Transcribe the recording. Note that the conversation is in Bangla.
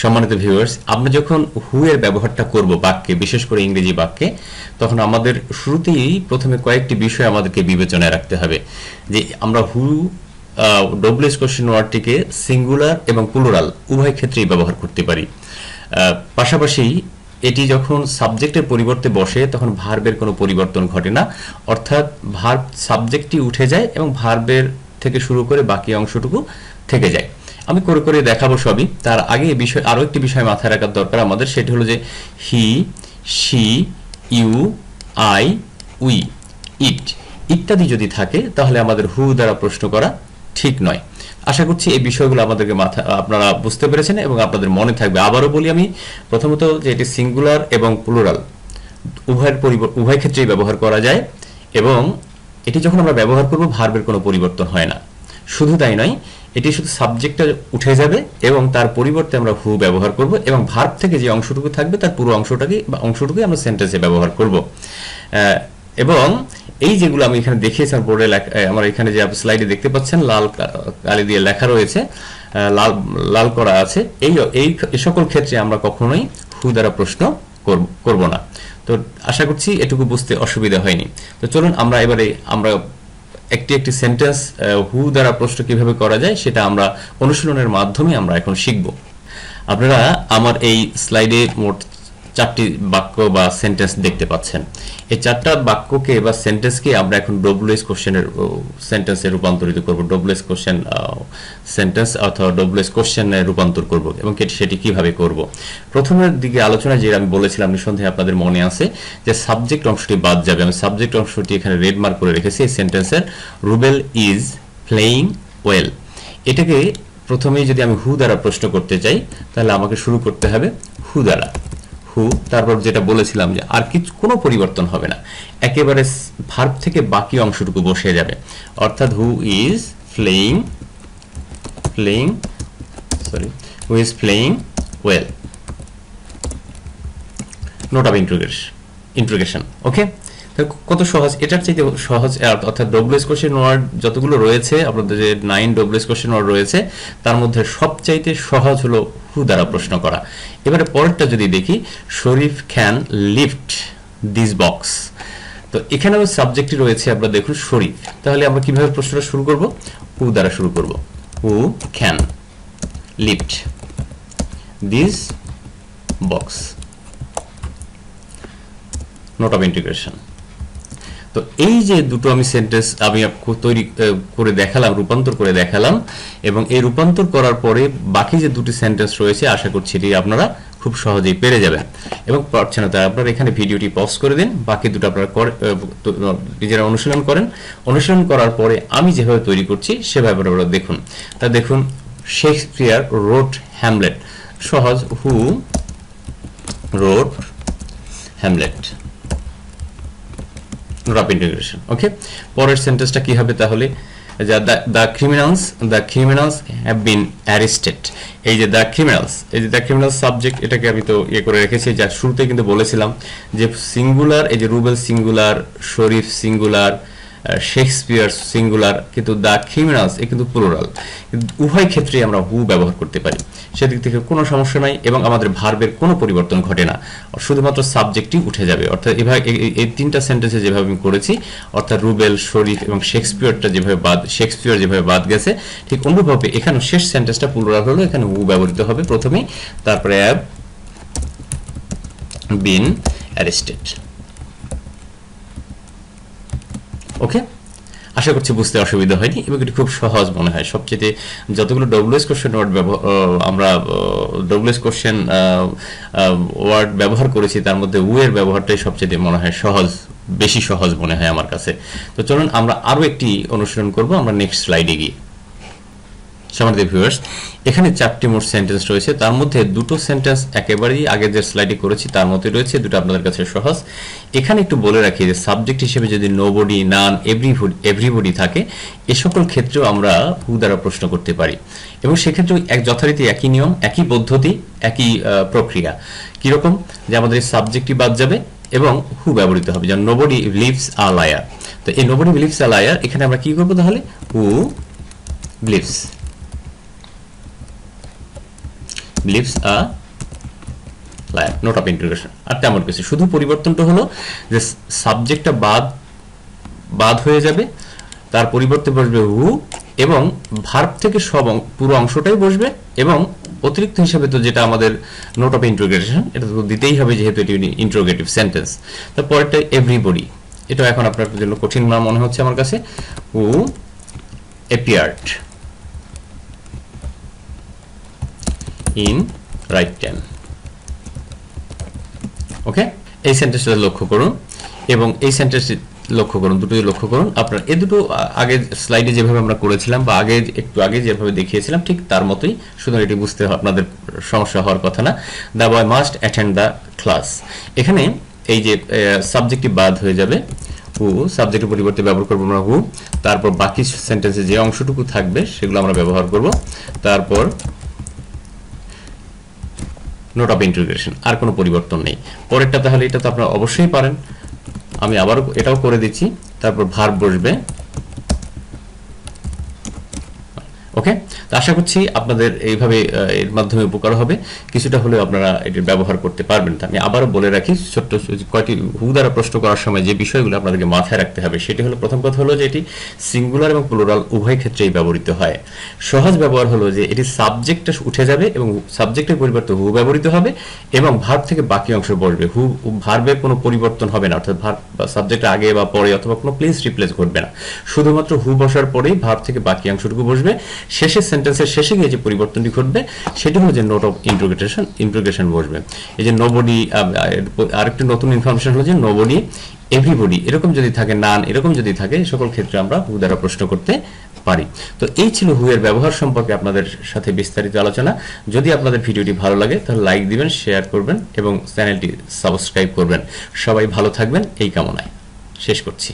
সম্মানিত ভিউয়ার্স, আমরা যখন হু এর ব্যবহারটা করব বাক্যে, বিশেষ করে ইংরেজি বাক্যে, তখন আমাদের শুরুতেই প্রথমে কয়েকটি বিষয় আমাদেরকে বিবেচনায় রাখতে হবে। যে আমরা হু ডব্লিউএস কোশ্চেন ওয়ার্ডটিকে সিঙ্গুলার এবং প্লুরাল উভয় ক্ষেত্রেই ব্যবহার করতে পারি। পাশাপাশি এটি যখন সাবজেক্টের পরিবর্তে বসে তখন ভার্বের কোনো পরিবর্তন ঘটে না, অর্থাৎ ভার্ব সাবজেক্টটি উঠে যায় এবং ভার্বের থেকে শুরু করে বাকি অংশটুকু থেকে যায়। আমি করে করে দেখাবো সবই। তার আগে এই বিষয় আরও একটি বিষয় মাথায় রাখার দরকার আমাদের, সেটি হলো যে হি, শি, ইউ, আই, উই, ইট ইত্যাদি যদি থাকে তাহলে আমাদের হু দ্বারা প্রশ্ন করা ঠিক নয়। আশা করছি এই বিষয়গুলো আমাদেরকে আপনারা বুঝতে পেরেছেন এবং আপনাদের মনে থাকবে। আবারও বলি আমি, প্রথমত যে এটি সিঙ্গুলার এবং প্লুরাল উভয় ক্ষেত্রেই ব্যবহার করা যায় এবং এটি যখন আমরা ব্যবহার করব ভার্বের কোনো পরিবর্তন হয় না। শুধু তাই নয়, এটি শুধু সাবজেক্টটা উঠে যাবে এবং তার পরিবর্তে আমরা হু ব্যবহার করব এবং ভার্ব থেকে যে অংশটুকু থাকবে তার পুরো অংশটুকুই আমরা সেন্টেন্সে ব্যবহার করব। এবং এই যেগুলো আমি এখানে দেখিয়েছি বোর্ডে, আমার এখানে যে স্লাইডে দেখতে পাচ্ছেন লাল কালি দিয়ে লেখা রয়েছে, লাল করা আছে, এই সকল ক্ষেত্রে আমরা কখনোই হু দ্বারা প্রশ্ন করব না। তো আশা করছি এটুকু বুঝতে অসুবিধা হয়নি। তো চলুন আমরা এবারে একটি সেন্টেন্স হু দ্বারা প্রশ্ন কিভাবে করা যায় সেটা আমরা অনুশীলনের মাধ্যমে আমরা এখন শিখব। আপনারা আমার এই স্লাইডে মোট 4টি বাক্য বা সেন্টেন্স দেখতে পাচ্ছেন। এই 4টা বাক্যকে বা সেন্টেন্সকে আমরা এখন ডব্লিউএস কোশ্চেনের সেন্টেন্সে রূপান্তরিত করব, ডব্লিউএস কোশ্চেন সেন্টেন্স অথবা ডব্লিউএস কোশ্চেনে রূপান্তর করব এবং সেটি কিভাবে করব। প্রথমের দিকে আলোচনা যে আমি বলেছিলাম নিঃসন্দেহে আপনাদের মনে আছে যে সাবজেক্ট অংশটি বাদ যাবে। আমি সাবজেক্ট অংশটি এখানে রেড মার্ক করে রেখেছি। এই সেন্টেন্সের রুবেল ইজ প্লেয়িং ওয়েল, এটাকে প্রথমেই যদি আমি হু দ্বারা প্রশ্ন করতে চাই তাহলে আমাকে শুরু করতে হবে হু দ্বারা। হু, তারপর যেটা বলেছিলাম যে আর কোনো পরিবর্তন হবে না, একেবারে ভার্ব থেকে বাকি অংশটুকু বসে যাবে, অর্থাৎ who is playing well. Note of interrogation. Okay, কত সহজ, এটার চাইতে সহজ। অর্থাৎ ডব্লিউএস কোশ্চেন ওয়ার্ড যতগুলো রয়েছে, আপনাদের যে 9 ডব্লিউএস কোশ্চেন ওয়ার্ড রয়েছে তার মধ্যে সবচাইতে সহজ হলো হু দ্বারা প্রশ্ন করা। এবারে পরেরটা যদি দেখি, শরীফ ক্যান লিফট দিস বক্স। তো এখানেও সাবজেক্টই রয়েছে, আপনারা দেখুন শরীফ। তাহলে আমরা কিভাবে প্রশ্নটা শুরু করব? হু দ্বারা শুরু করব। Who can lift this box. Note of integration. তো এই যে দুটো আমি সেন্টেন্স আমি তৈরি করে দেখালাম, রূপান্তর করে দেখালাম, এবং এই রূপান্তর করার পরে বাকি যে দুটি সেন্টেন্স রয়েছে আশা করছি এটি আপনারা খুব সহজেই পেরে যাবেন। এবং পারছেন না তাই আপনারা এখানে ভিডিওটি পজ করে দিন, বাকি দুটো আপনারা নিজেরা অনুশীলন করেন। অনুশীলন করার পরে আমি যেভাবে তৈরি করছি সেভাবে আপনারা দেখুন। তা দেখুন, শেক্সপিয়ার রোট হ্যামলেট। সহজ, who wrote Hamlet. Note of integration. Okay, পরের সেন্টেন্সটা কি হবে তাহলে? The criminals have been arrested. এই যে দ্য ক্রিমিনালস সাবজেক্ট, এটাকে আমি তো করে রেখেছি, যা শুরুতে কিন্তু বলেছিলাম যে সিঙ্গুলার, এই যে রুবেল সিঙ্গুলার, শরীফ সিঙ্গুলার, শেক্সপিয়ার সিঙ্গুলার, কিন্তু দ্য ক্রিমিনালস এ কিন্তু প্লুরাল। উভয় ক্ষেত্রেই আমরা হু ব্যবহার করতে পারি, সেদিক থেকে কোনো সমস্যা নাই এবং আমাদের ভার্বের কোনো পরিবর্তন ঘটে না, শুধুমাত্র সাবজেক্টই উঠে যাবে। অর্থাৎ এভাবে এই 3টা সেন্টেন্সে যেভাবে আমি করেছি, অর্থাৎ রুবেল, শরীফ এবং শেক্সপিয়ার যেভাবে বাদ গেছে, ঠিক অনুরূপভাবে এখানে শেষ সেন্টেন্সটা প্লুরাল হলো, এখানে হু ব্যবহৃত হবে প্রথমেই, তারপরে হ্যাভ বিন অ্যারেস্টেড। ওকে, আশা করছি বুঝতে অসুবিধা হয়নি এবং এটি খুব সহজ মনে হয়। সবচেয়ে যতগুলো ডব্লিউএস কোশ্চেন ওয়ার্ড ব্যবহার করেছি তার মধ্যে উ এর ব্যবহারটাই সবচেয়ে মনে হয় বেশি সহজ মনে হয় আমার কাছে। তো চলুন আমরা আরো একটি অনুশীলন করব আমরা নেক্সট স্লাইডে গিয়ে। সম্মানিত ভিউয়ার্স, এখানে 4টি মোট সেন্টেন্স রয়েছে, তার মধ্যে দুটো সেন্টেন্স একেবারেই আগে যে স্লাইডে করেছি তার মধ্যে রয়েছে, দুটো আপনাদের কাছে সহজ। এখানে একটু বলে রাখি যে সাবজেক্ট হিসেবে যদি নোবডি, নান, এভরিবডি থাকে, এ সকল ক্ষেত্রেও আমরা হু দ্বারা প্রশ্ন করতে পারি এবং সেক্ষেত্রেও যথারীতি একই নিয়ম, একই পদ্ধতি, একই প্রক্রিয়া। কিরকম? যে আমাদের সাবজেক্টই বাদ যাবে এবং হু ব্যবহৃত হবে, যেমন নোবডি বিলিভস আ লায়ার। তো এই নোবডি বিলিভস আ লায়ার এখানে আমরা কি করবো তাহলে? Who believes. Lives a lion, note of integration. আর তেমন কিছু, শুধু পরিবর্তনটা হলো যে সাবজেক্টটা বাদ হয়ে যাবে, তার পরিবর্তে বসবে হু, এবং ভার্ব থেকে পুরো অংশটাই বসবে, এবং অতিরিক্ত হিসাবে তো যেটা আমাদের নোট অফ ইন্টিগ্রেশন, এটা তো দিতেই হবে যেহেতু এটি ইন্টারোগেটিভ সেন্টেন্স। তারপরেরটা এভরিবডি, এটা এখন আপনার জন্য কঠিন না মনে হচ্ছে আমার কাছে। Who appeared in right time. Okay, এই সেন্টেন্সটা লক্ষ্য করুন, এবং এই সেন্টেন্সটি লক্ষ্য করুন, দুটোই লক্ষ্য করুন। আপনার এই দুটো আগে স্লাইডে যেভাবে আমরা করেছিলাম বা একটু আগে যেভাবে দেখিয়েছিলাম ঠিক তার মতোই, শুধু এটি বুঝতে আপনাদের সমস্যা হওয়ার কথা না। The boy must attend the class, এখানে এই যে সাবজেক্টটি বাদ হয়ে যাবে, হু, সাবজেক্টের পরিবর্তে ব্যবহার করবো আমরা হু, তারপর বাকি সেন্টেন্সে যে অংশটুকু থাকবে সেগুলো আমরা ব্যবহার করব, তারপর নোট অফ ইন্টিগ্রেশন, আর কোনো পরিবর্তন নেই। পরেরটা তাহলে এটা তো আপনারা অবশ্যই পারেন, আমি আবারও এটাও করে দিচ্ছি। তারপর ভার্ব বসবে। ওকে, তো আশা করছি আপনাদের এইভাবে এর মাধ্যমে উপকার হবে, কিছুটা হলেও আপনারা এটির ব্যবহার করতে পারবেন। আমি আবারও বলে রাখি, ছোট্ট কয়টি হু দ্বারা প্রশ্ন করার সময় যে বিষয়গুলো আপনাদেরকে মাথায় রাখতে হবে সেটি হলো, প্রথম কথা হলো যে এটি সিঙ্গুলার এবং প্লুরাল উভয় ক্ষেত্রেই ব্যবহৃত হয়। সহজ ব্যবহার হলো যে এটি সাবজেক্টটা উঠে যাবে এবং সাবজেক্টের পরিবর্তে হু ব্যবহৃত হবে, এবং ভার্ব থেকে বাকি অংশ বসবে। ভার্বের কোনো পরিবর্তন হবে না, অর্থাৎ ভার্ব বা সাবজেক্ট আগে বা পরে অথবা কোনো রিপ্লেস ঘটবে না, শুধুমাত্র হু বসার পরেই ভার্ব থেকে বাকি অংশটুকু বসবে। শেষের সেন্টেন্সের শেষে গিয়ে যে পরিবর্তনটি ঘটবে সেটি হলো যে নোট অফ ইন্টিগ্রেশন বসবে। এই যে নোবডি, আরেকটি নতুন ইনফরমেশন হলো যে নোবডি, এভরিবডি এরকম যদি থাকে, নান এরকম যদি থাকে, সকল ক্ষেত্রে আমরা হু দ্বারা প্রশ্ন করতে পারি। তো এই ছিল হু এর ব্যবহার সম্পর্কে আপনাদের সাথে বিস্তারিত আলোচনা। যদি আপনাদের ভিডিওটি ভালো লাগে তাহলে লাইক দিবেন, শেয়ার করবেন এবং চ্যানেলটি সাবস্ক্রাইব করবেন। সবাই ভালো থাকবেন এই কামনায় শেষ করছি।